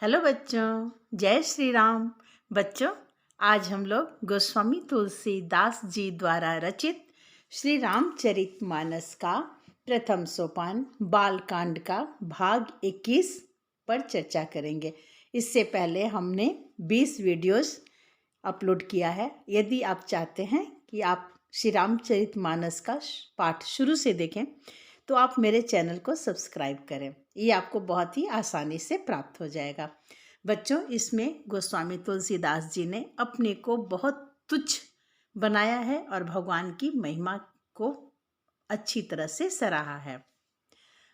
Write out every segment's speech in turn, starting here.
Hello बच्चों, जय श्री राम। बच्चों, आज हम लोग गोस्वामी तुलसीदास जी द्वारा रचित श्री रामचरितमानस का प्रथम सोपान बालकांड का भाग 21 पर चर्चा करेंगे। इससे पहले हमने 20 वीडियोस अपलोड किया है। यदि आप चाहते हैं कि आप श्री रामचरितमानस का पाठ शुरू से देखें तो आप मेरे चैनल को सब्सक्राइब करें। ये आपको बहुत ही आसानी से प्राप्त हो जाएगा। बच्चों, इसमें गोस्वामी तुलसीदास जी ने अपने को बहुत तुच्छ बनाया है और भगवान की महिमा को अच्छी तरह से सराहा है।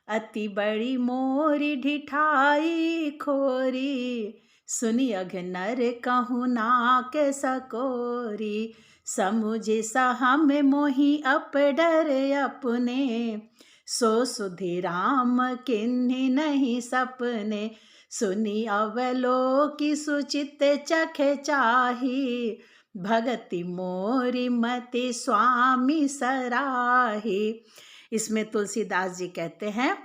अति बड़ी मोरी ढिठाई खोरी, सुनी अघ नर कहूँ नाक सकोरी। समुझे सहम मोहि अप डर अपने, सो सुधि राम किन्हि नहीं सपने। सुनी अवलोकि सुचित चख चाही, भगति मोरी मति स्वामी सराही। इसमें तुलसीदास जी कहते हैं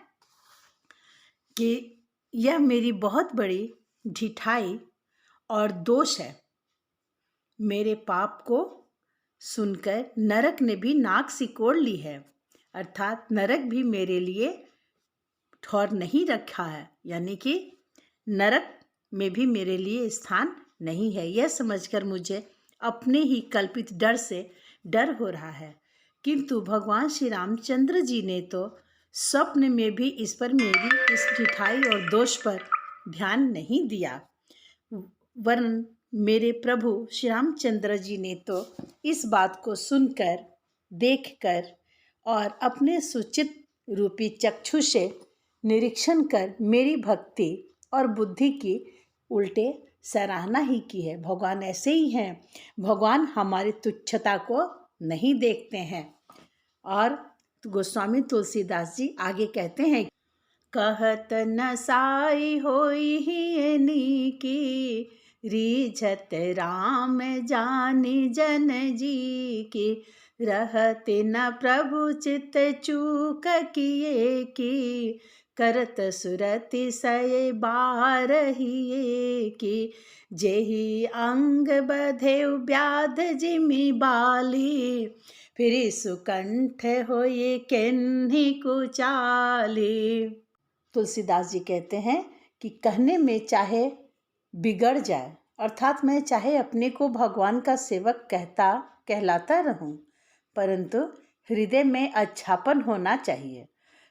कि यह मेरी बहुत बड़ी ढिठाई और दोष है। मेरे पाप को सुनकर नरक ने भी नाक सिकोड़ ली है, अर्थात नरक भी मेरे लिए ठौर नहीं रखा है, यानी कि नरक में भी मेरे लिए स्थान नहीं है। यह समझकर मुझे अपने ही कल्पित डर से डर हो रहा है। किंतु भगवान श्री रामचंद्र जी ने तो स्वप्न में भी इस पर मेरी इस ढिठाई और दोष पर ध्यान नहीं दिया, वरन मेरे प्रभु श्री रामचंद्र जी ने तो इस बात को सुनकर, देखकर और अपने सुचित रूपी चक्षु से निरीक्षण कर मेरी भक्ति और बुद्धि की उल्टे सराहना ही की है। भगवान ऐसे ही हैं। भगवान हमारी तुच्छता को नहीं देखते हैं। और गोस्वामी तुलसीदास जी आगे कहते हैं, कहत न साई होई ही नीकी, रीझत राम जानी जन जी की। रहते न प्रभु चित चूक किए की, करत सुरति सय बारहिए की। जेहि अंग बधे व्याध जिमि बाली, फिर सुकंठ होए केन्ही कुचाली। तुलसीदास जी कहते हैं कि कहने में चाहे बिगड़ जाए, अर्थात मैं चाहे अपने को भगवान का सेवक कहलाता रहूं, परंतु हृदय में अच्छापन होना चाहिए।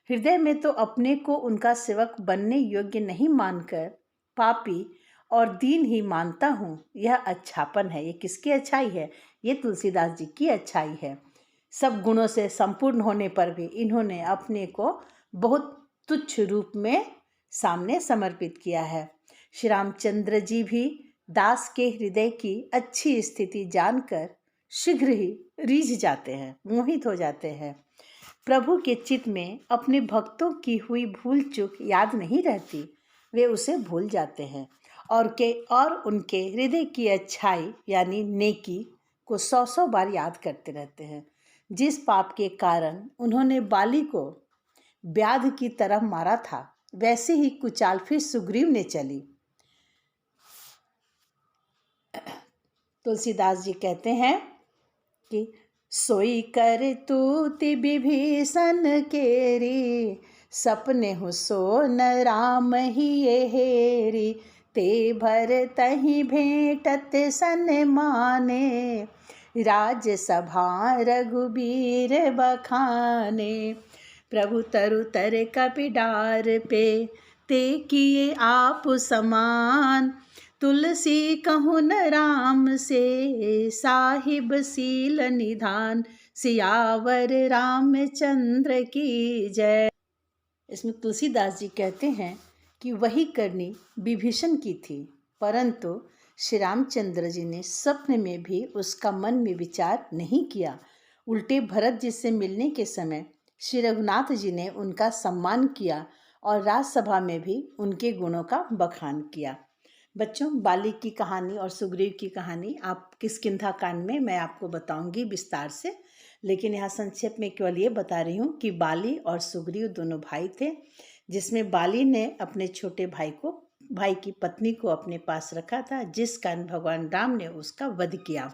हृदय में तो अपने को उनका सेवक बनने योग्य नहीं मानकर पापी और दीन ही मानता हूँ। यह अच्छापन है। ये किसकी अच्छाई है? ये तुलसीदास जी की अच्छाई है। सब गुणों से संपूर्ण होने पर भी इन्होंने अपने को बहुत तुच्छ रूप में सामने समर्पित किया है। श्री रामचंद्र जी भी दास के हृदय की अच्छी स्थिति जानकर शीघ्र ही रीझ जाते हैं, मोहित हो जाते हैं। प्रभु के चित्त में अपने भक्तों की हुई भूल चूक याद नहीं रहती, वे उसे भूल जाते हैं और उनके हृदय की अच्छाई यानी नेकी को 100 बार याद करते रहते हैं। जिस पाप के कारण उन्होंने बाली को व्याध की तरह मारा था, वैसे ही कुचाल फिर सुग्रीव ने चली। तुलसीदास जी कहते हैं कि सोई कर तूति विभीषण केरी, सपने हो सो न राम ही ये हेरी। ते भर तही भेंटत सन माने, राजसभा रघुबीर बखाने। प्रभु तरु तर कपिडार पे, ते किए आप समान। तुलसी कहूँ न राम से, साहिब सील निधान। सियावर रामचंद्र की जय। इसमें तुलसीदास जी कहते हैं कि वही करनी विभीषण की थी, परंतु श्री रामचंद्र जी ने स्वप्न में भी उसका मन में विचार नहीं किया। उल्टे भरत जी से मिलने के समय श्री रघुनाथ जी ने उनका सम्मान किया और राजसभा में भी उनके गुणों का बखान किया। बच्चों, बाली की कहानी और सुग्रीव की कहानी आप किष्किंधा कांड में मैं आपको बताऊंगी विस्तार से, लेकिन यहाँ संक्षेप में केवल ये बता रही हूँ कि बाली और सुग्रीव दोनों भाई थे, जिसमें बाली ने अपने छोटे भाई को भाई की पत्नी को अपने पास रखा था, जिस कारण भगवान राम ने उसका वध किया।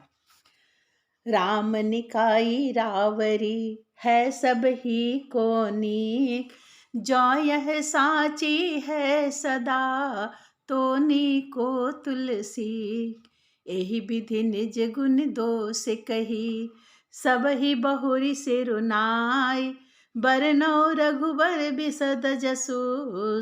राम निकाई रावरी है सब ही को नीक, जो यह साची है सदा तो नीको तुलसी। एहि विधि निज गुण दोष कही, सब ही बहुरी सिरु नाई। बरनौ रघुबर बिसद जसु,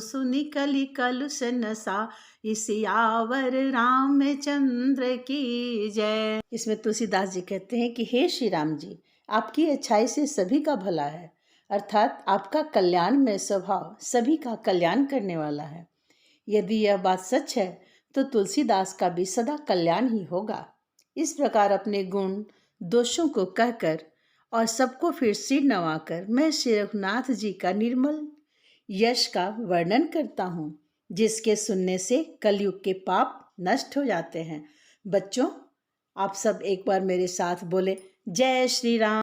सुनि कलि कलुष नसा। सियावर रामचंद्र की जय। इसमें तुलसीदास जी कहते हैं कि हे श्री राम जी, आपकी अच्छाई से सभी का भला है, अर्थात आपका कल्याणमय स्वभाव सभी का कल्याण करने वाला है। यदि यह बात सच है तो तुलसीदास का भी सदा कल्याण ही होगा। इस प्रकार अपने गुण दोषों को कहकर और सबको फिर सिर नवाकर मैं श्री रघुनाथ जी का निर्मल यश का वर्णन करता हूँ, जिसके सुनने से कलयुग के पाप नष्ट हो जाते हैं। बच्चों, आप सब एक बार मेरे साथ बोले, जय श्री राम।